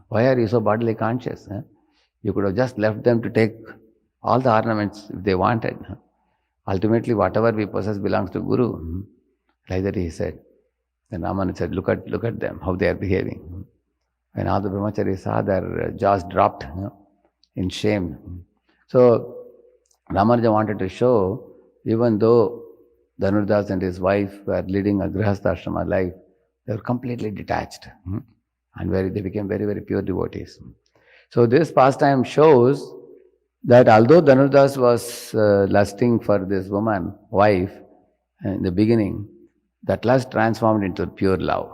Why are you so bodily conscious? You could have just left them to take all the ornaments if they wanted. Ultimately, whatever we possess belongs to Guru. Like that he said. Then Ramanuja said, look at them, how they are behaving. When all the brahmacharis saw, their jaws dropped in shame. So Ramanuja wanted to show, even though Dhanudas and his wife were leading a grihastha ashrama life, they were completely detached. And they became very, very pure devotees. So this pastime shows that although Dhanudas was lusting for this woman, wife, in the beginning, that lust transformed into pure love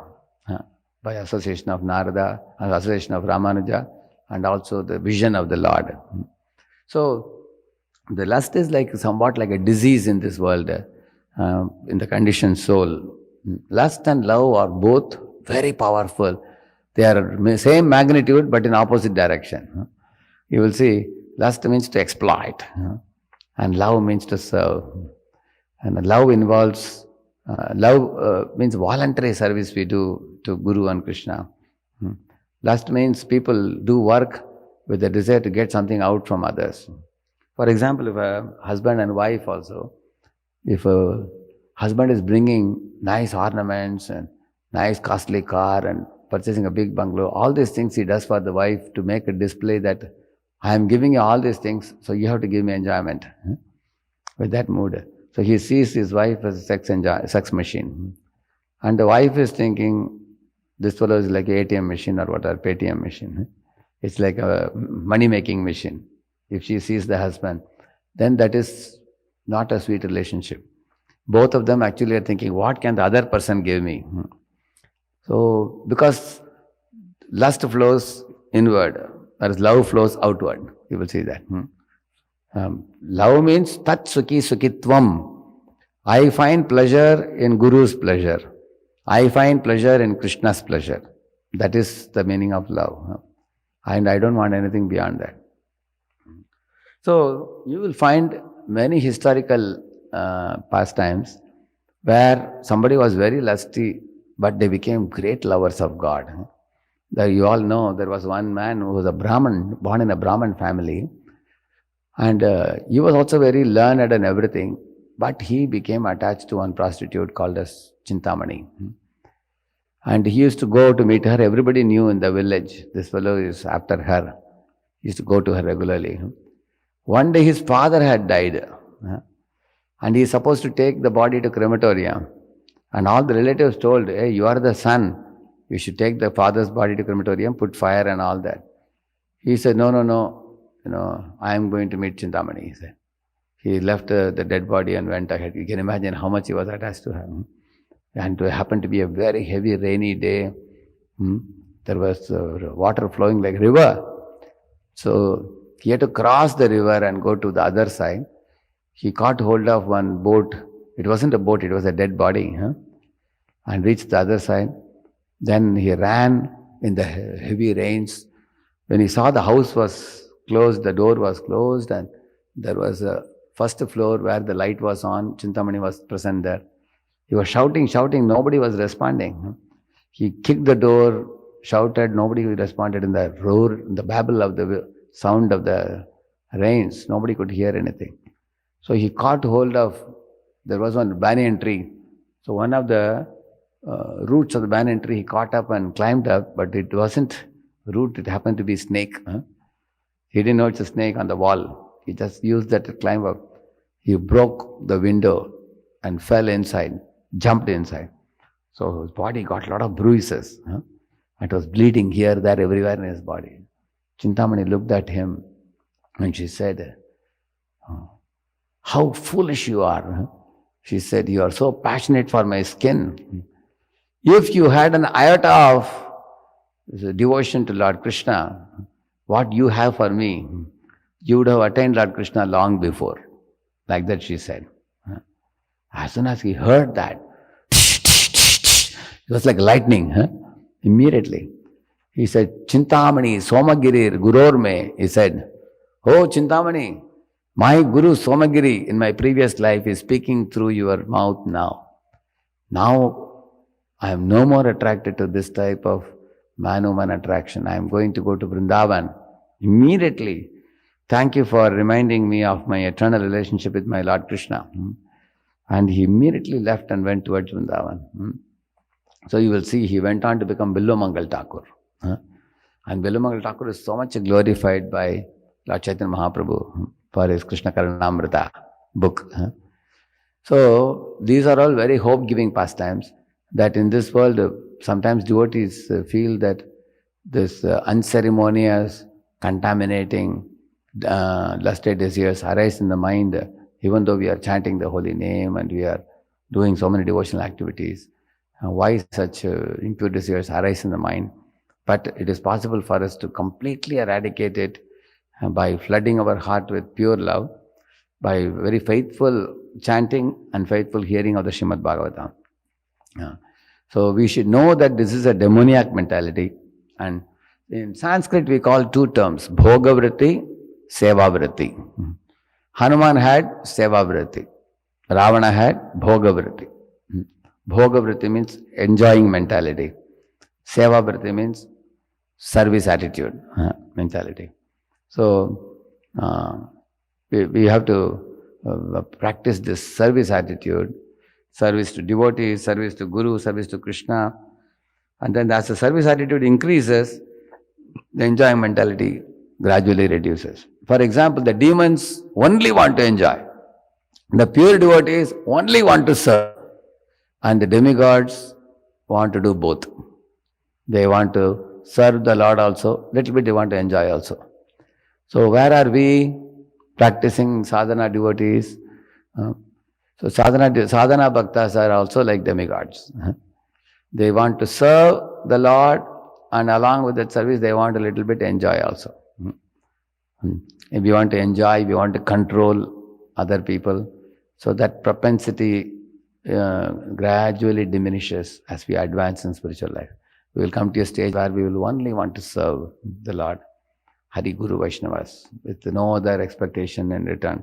by association of Narada, and association of Ramanuja, and also the vision of the Lord. So the lust is like somewhat like a disease in this world, in the conditioned soul. Lust and love are both very powerful. They are same magnitude but in opposite direction. You will see, lust means to exploit, and love means to serve. And love involves, means voluntary service we do to Guru and Krishna. Lust means people do work with the desire to get something out from others. For example, if a husband and wife also, if a husband is bringing nice ornaments and nice costly car and purchasing a big bungalow, all these things he does for the wife to make a display that I am giving you all these things, so you have to give me enjoyment. With that mood. So he sees his wife as a sex machine. And the wife is thinking, this fellow is like an ATM machine or whatever, PayTM machine. It's like a money-making machine. If she sees the husband, then that is not a sweet relationship. Both of them actually are thinking, what can the other person give me? So, because lust flows inward, whereas love flows outward. You will see that. Love means tat sukhi sukhitvam. I find pleasure in Guru's pleasure. I find pleasure in Krishna's pleasure. That is the meaning of love. And I don't want anything beyond that. So, you will find many historical pastimes where somebody was very lusty, but they became great lovers of God. You all know there was one man who was a Brahmin, born in a Brahmin family, and he was also very learned and everything, but he became attached to one prostitute called as Chintamani. And he used to go to meet her. Everybody knew in the village, this fellow is after her. He used to go to her regularly. One day his father had died, and he is supposed to take the body to crematorium. And all the relatives told, hey, you are the son, you should take the father's body to crematorium, put fire and all that. He said, no, I am going to meet Chintamani, he said. He left the dead body and went ahead. You can imagine how much he was attached to her. And it happened to be a very heavy rainy day. There was water flowing like river. So he had to cross the river and go to the other side. He caught hold of one boat. It wasn't a boat, it was a dead body. And reached the other side. Then he ran in the heavy rains. When he saw the house was closed, the door was closed, and there was a first floor where the light was on. Chintamani was present there. He was shouting, nobody was responding. He kicked the door, shouted, nobody responded. In the roar, in the babble of the sound of the rains, nobody could hear anything. So he caught hold of, there was one banyan tree. So one of the roots of the banyan tree he caught up and climbed up, but it wasn't root, it happened to be snake. He didn't know it's a snake on the wall. He just used that to climb up. He broke the window and fell inside, jumped inside. So his body got a lot of bruises. It was bleeding here, there, everywhere in his body. Chintamani looked at him and she said, how foolish you are. She said, you are so passionate for my skin. If you had an iota of devotion to Lord Krishna, what you have for me, you would have attained Lord Krishna long before. Like that she said. As soon as he heard that, it was like lightning. Immediately. He said, Chintamani, Somagirir, Guror me. He said, oh Chintamani, my Guru Somagiri in my previous life is speaking through your mouth now. Now I am no more attracted to this type of man-woman attraction. I am going to go to Vrindavan. Immediately, thank you for reminding me of my eternal relationship with my Lord Krishna. And he immediately left and went towards Vrindavan. So you will see he went on to become Billomangal Thakur. And Billomangal Thakur is so much glorified by Lord Chaitanya Mahaprabhu for his Krishna Karunamrita book. So these are all very hope-giving pastimes that in this world sometimes devotees feel that this unceremonious, contaminating, lusty desires arise in the mind, even though we are chanting the holy name and we are doing so many devotional activities. Why such impure desires arise in the mind? But it is possible for us to completely eradicate it by flooding our heart with pure love, by very faithful chanting and faithful hearing of the Srimad Bhagavatam. So we should know that this is a demoniac mentality, and in Sanskrit we call two terms, Bhoga Vritti, Seva Vritti. Hanuman had Seva Vritti, Ravana had Bhoga Vritti. Bhoga Vritti means enjoying mentality. Seva Vritti means service attitude mentality. So we have to practice this service attitude, service to devotees, service to Guru, service to Krishna. And then as the service attitude increases, the enjoying mentality gradually reduces. For example, the demons only want to enjoy. The pure devotees only want to serve. And the demigods want to do both. They want to serve the Lord also, little bit they want to enjoy also. So where are we practicing sadhana devotees? So sadhana bhaktas are also like demigods. They want to serve the Lord, and along with that service they want a little bit enjoy also. If you want to enjoy, if you want to control other people, so that propensity gradually diminishes as we advance in spiritual life. We will come to a stage where we will only want to serve the Lord, Hari Guru Vaishnavas, with no other expectation in return.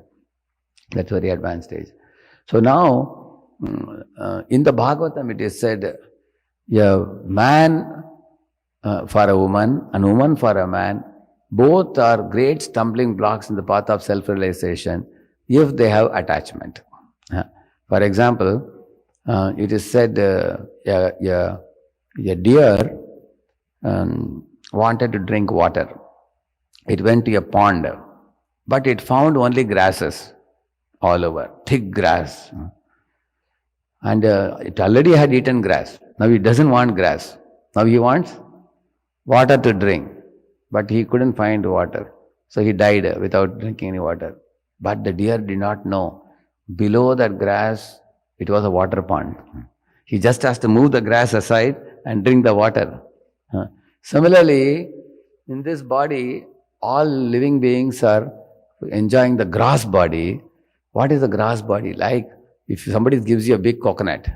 That's very advanced stage. So now, in the Bhagavatam it is said, a man for a woman and woman for a man, both are great stumbling blocks in the path of self-realization if they have attachment. For example, it is said a deer wanted to drink water. It went to a pond, but it found only grasses all over, thick grass. And it already had eaten grass. Now it doesn't want grass. Now he wants water to drink, but he couldn't find water. So he died without drinking any water. But the deer did not know. Below that grass, it was a water pond. He just has to move the grass aside and drink the water. Similarly, in this body, all living beings are enjoying the grass body. What is the grass body? Like if somebody gives you a big coconut,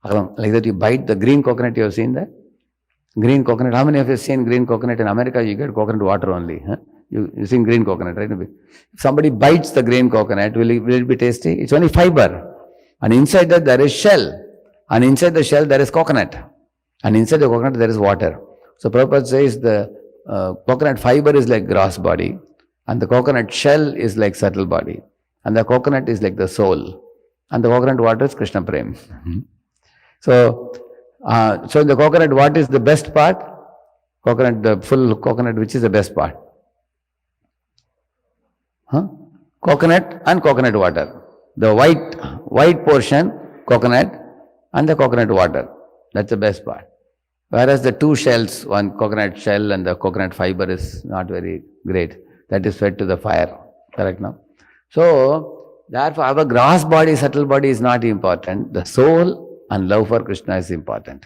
like that you bite the green coconut, you have seen that? Green coconut, how many of you have seen green coconut? In America, you get coconut water only. You've seen green coconut, right? If somebody bites the green coconut, will it be tasty? It's only fiber. And inside that there is shell. And inside the shell there is coconut. And inside the coconut there is water. So Prabhupada says the coconut fiber is like grass body. And the coconut shell is like subtle body. And the coconut is like the soul. And the coconut water is Krishna Prem. So in the coconut, what is the best part? Coconut, the full coconut, which is the best part? Coconut and coconut water. The white portion, coconut, and the coconut water. That's the best part. Whereas the two shells, one coconut shell and the coconut fiber is not very great. That is fed to the fire. Correct now? So, therefore, our grass body, subtle body is not important. The soul and love for Krishna is important.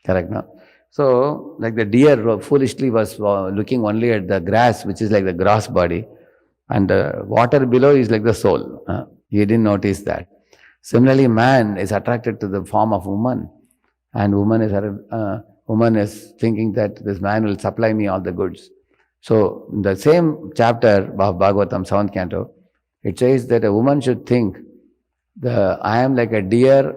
Correct now? So, like the deer foolishly was looking only at the grass, which is like the grass body, and the water below is like the soul. He didn't notice that. Similarly, man is attracted to the form of woman, and woman is thinking that this man will supply me all the goods. So, in the same chapter of Bhagavatam, 7th canto, it says that a woman should think, I am like a deer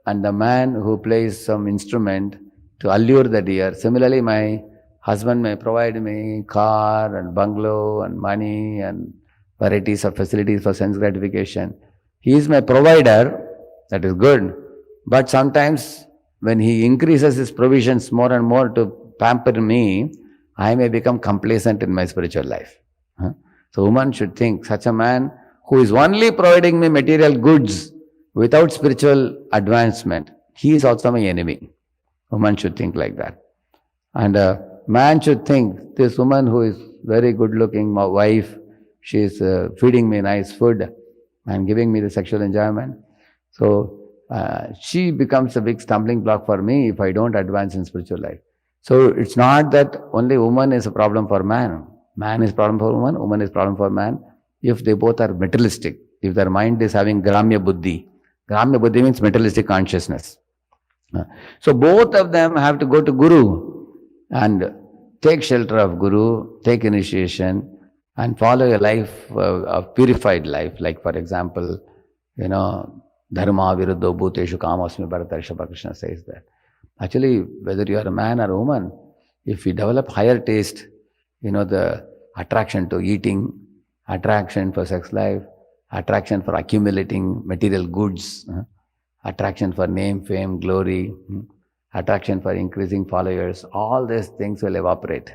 and the man who plays some instrument to allure the deer. Similarly, my husband may provide me car and bungalow and money and varieties of facilities for sense gratification. He is my provider, that is good. But sometimes when he increases his provisions more and more to pamper me, I may become complacent in my spiritual life. So woman should think, such a man who is only providing me material goods without spiritual advancement, he is also my enemy. Woman should think like that. And man should think, this woman who is very good looking, my wife, She is feeding me nice food and giving me the sexual enjoyment. So she becomes a big stumbling block for me if I don't advance in spiritual life. So it's not that only woman is a problem for man. Man is problem for woman, woman is problem for man. If they both are materialistic, if their mind is having Gramya Buddhi means materialistic consciousness. So both of them have to go to Guru and take shelter of Guru, take initiation, and follow a life, a purified life. Like for example, Dharma viruddho bhuteshu kamasmi Bharateshyam Krishna says that. Actually, whether you are a man or a woman, if you develop higher taste, the attraction to eating, attraction for sex life, attraction for accumulating material goods, attraction for name, fame, glory, attraction for increasing followers, all these things will evaporate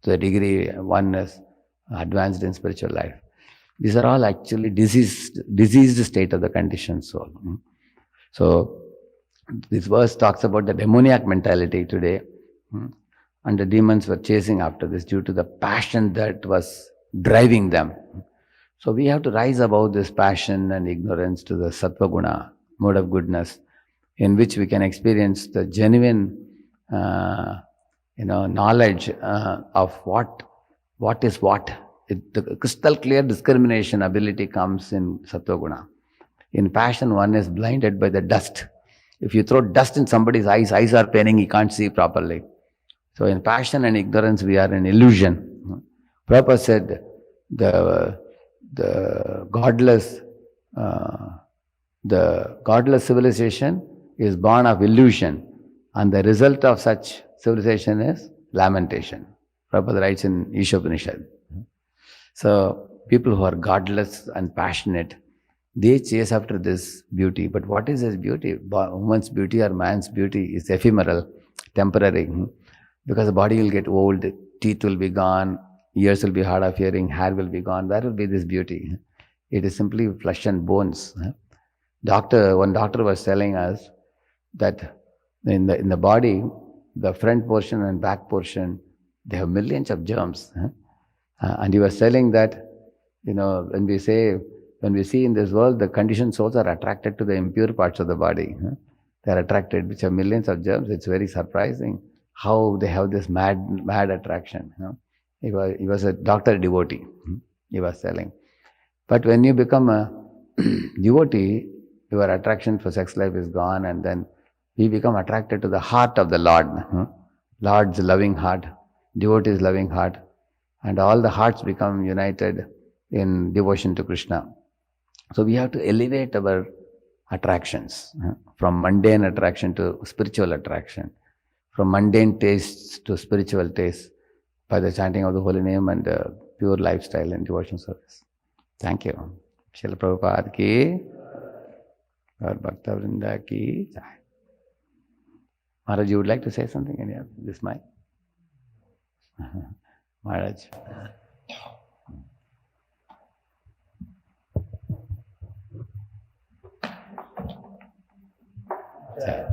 to the degree one is advanced in spiritual life. These are all actually diseased state of the conditioned soul. So, this verse talks about the demoniac mentality today, and the demons were chasing after this due to the passion that was driving them. So we have to rise above this passion and ignorance to the sattva guna, mode of goodness, in which we can experience the genuine, knowledge of what is what. The crystal clear discrimination ability comes in sattva guna. In passion, one is blinded by the dust. If you throw dust in somebody's eyes are paining, he can't see properly. So in passion and ignorance, we are in illusion. Prabhupada said, the godless civilization is born of illusion, and the result of such civilization is lamentation. Prabhupada writes in Ishopanishad. So people who are godless and passionate, they chase after this beauty. But what is this beauty? Woman's beauty or man's beauty is ephemeral, temporary. Because the body will get old, teeth will be gone, ears will be hard of hearing, hair will be gone. Where will be this beauty? It is simply flesh and bones. One doctor was telling us that in the body, the front portion and back portion, they have millions of germs. And he was telling that, when we see in this world, the conditioned souls are attracted to the impure parts of the body. They are attracted, which have millions of germs. It's very surprising how they have this mad attraction. He was a doctor devotee, he was telling. But when you become a devotee, your attraction for sex life is gone, and then we become attracted to the heart of the Lord. Lord's loving heart, devotee's loving heart, and all the hearts become united in devotion to Krishna. So we have to elevate our attractions from mundane attraction to spiritual attraction, from mundane tastes to spiritual tastes by the chanting of the holy name and pure lifestyle and devotion service. Thank you. Srila Prabhupada ki, Gaur Bhakta Vrinda ki jai. Maharaj, you would like to say something in this mic? Maharaj. Jai.